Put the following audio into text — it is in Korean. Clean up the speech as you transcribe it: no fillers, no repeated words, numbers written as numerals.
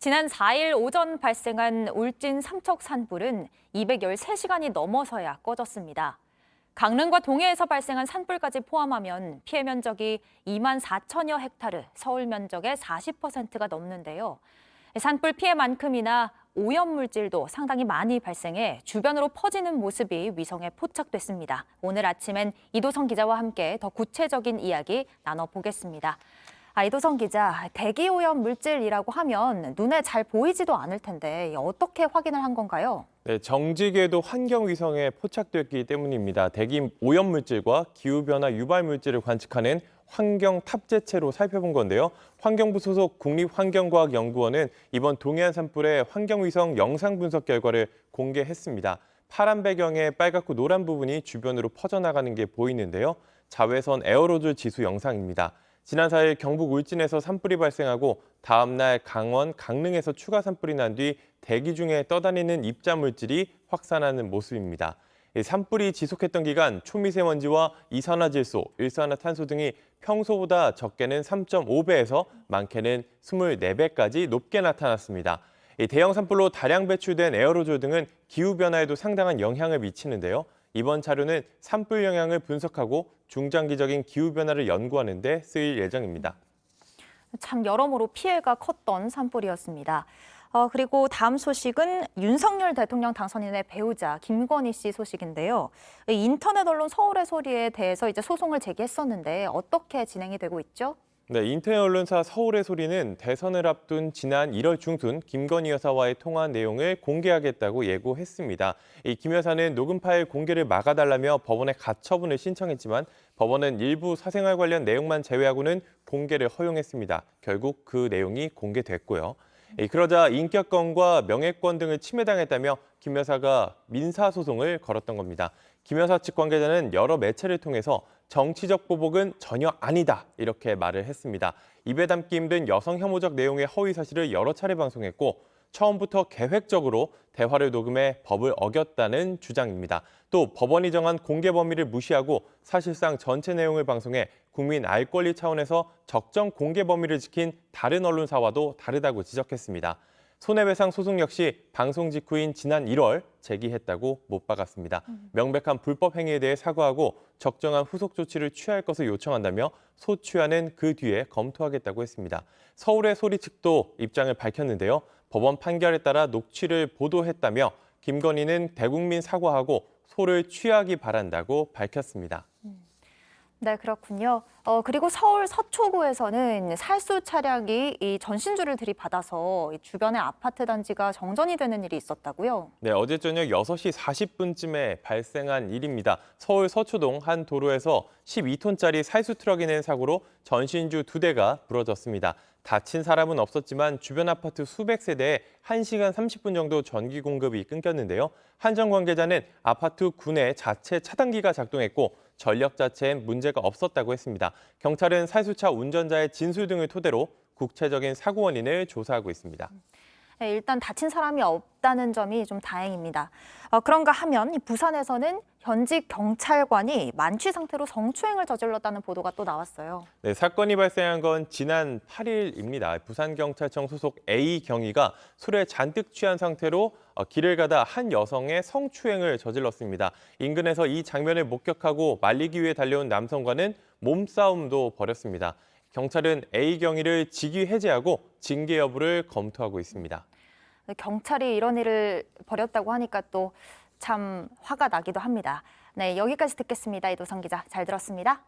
지난 4일 오전 발생한 울진 삼척 산불은 213시간이 넘어서야 꺼졌습니다. 강릉과 동해에서 발생한 산불까지 포함하면 피해 면적이 2만 4천여 헥타르, 서울 면적의 40%가 넘는데요. 산불 피해만큼이나 오염물질도 상당히 많이 발생해 주변으로 퍼지는 모습이 위성에 포착됐습니다. 오늘 아침엔 이도성 기자와 함께 더 구체적인 이야기 나눠보겠습니다. 이도성 기자, 대기오염 물질이라고 하면 눈에 잘 보이지도 않을 텐데 어떻게 확인을 한 건가요? 네, 정지궤도 환경위성에 포착됐기 때문입니다. 대기 오염물질과 기후변화 유발물질을 관측하는 환경 탑재체로 살펴본 건데요. 환경부 소속 국립환경과학연구원은 이번 동해안 산불의 환경위성 영상 분석 결과를 공개했습니다. 파란 배경에 빨갛고 노란 부분이 주변으로 퍼져나가는 게 보이는데요. 자외선 에어로졸 지수 영상입니다. 지난 4일 경북 울진에서 산불이 발생하고 다음 날 강원, 강릉에서 추가 산불이 난 뒤 대기 중에 떠다니는 입자물질이 확산하는 모습입니다. 산불이 지속했던 기간 초미세먼지와 이산화질소, 일산화탄소 등이 평소보다 적게는 3.5배에서 많게는 24배까지 높게 나타났습니다. 대형 산불로 다량 배출된 에어로졸 등은 기후변화에도 상당한 영향을 미치는데요. 이번 자료는 산불 영향을 분석하고 중장기적인 기후변화를 연구하는 데 쓰일 예정입니다. 참 여러모로 피해가 컸던 산불이었습니다. 그리고 다음 소식은 윤석열 대통령 당선인의 배우자 김건희 씨 소식인데요. 인터넷 언론 서울의 소리에 대해서 이제 소송을 제기했었는데 어떻게 진행이 되고 있죠? 네, 인터넷 언론사 서울의 소리는 대선을 앞둔 지난 1월 중순 김건희 여사와의 통화 내용을 공개하겠다고 예고했습니다. 이 김 여사는 녹음 파일 공개를 막아달라며 법원에 가처분을 신청했지만 법원은 일부 사생활 관련 내용만 제외하고는 공개를 허용했습니다. 결국 그 내용이 공개됐고요. 그러자 인격권과 명예권 등을 침해당했다며 김 여사가 민사소송을 걸었던 겁니다. 김 여사 측 관계자는 여러 매체를 통해서 정치적 보복은 전혀 아니다 이렇게 말을 했습니다. 입에 담기 힘든 여성 혐오적 내용의 허위 사실을 여러 차례 방송했고 처음부터 계획적으로 대화를 녹음해 법을 어겼다는 주장입니다. 또 법원이 정한 공개 범위를 무시하고 사실상 전체 내용을 방송해 국민 알 권리 차원에서 적정 공개 범위를 지킨 다른 언론사와도 다르다고 지적했습니다. 손해배상 소송 역시 방송 직후인 지난 1월 제기했다고 못 박았습니다. 명백한 불법 행위에 대해 사과하고 적정한 후속 조치를 취할 것을 요청한다며 소취하는 그 뒤에 검토하겠다고 했습니다. 서울의 소리 측도 입장을 밝혔는데요. 법원 판결에 따라 녹취를 보도했다며 김건희는 대국민 사과하고 소를 취하기 바란다고 밝혔습니다. 네, 그렇군요. 그리고 서울 서초구에서는 살수 차량이 이 전신주를 들이받아서 이 주변의 아파트 단지가 정전이 되는 일이 있었다고요? 네, 어제 저녁 6시 40분쯤에 발생한 일입니다. 서울 서초동 한 도로에서 12톤짜리 살수 트럭이 낸 사고로 전신주 2대가 부러졌습니다. 다친 사람은 없었지만 주변 아파트 수백 세대에 1시간 30분 정도 전기 공급이 끊겼는데요. 한전 관계자는 아파트 구내 자체 차단기가 작동했고 전력 자체엔 문제가 없었다고 했습니다. 경찰은 살수차 운전자의 진술 등을 토대로 구체적인 사고 원인을 조사하고 있습니다. 네, 일단 다친 사람이 없다는 점이 좀 다행입니다. 그런가 하면 부산에서는 현직 경찰관이 만취 상태로 성추행을 저질렀다는 보도가 또 나왔어요. 네, 사건이 발생한 건 지난 8일입니다. 부산경찰청 소속 A 경위가 술에 잔뜩 취한 상태로 길을 가다 한 여성의 성추행을 저질렀습니다. 인근에서 이 장면을 목격하고 말리기 위해 달려온 남성과는 몸싸움도 벌였습니다. 경찰은 A 경위를 직위 해제하고 징계 여부를 검토하고 있습니다. 경찰이 이런 일을 벌였다고 하니까 또 참 화가 나기도 합니다. 네, 여기까지 듣겠습니다. 이도성 기자, 잘 들었습니다.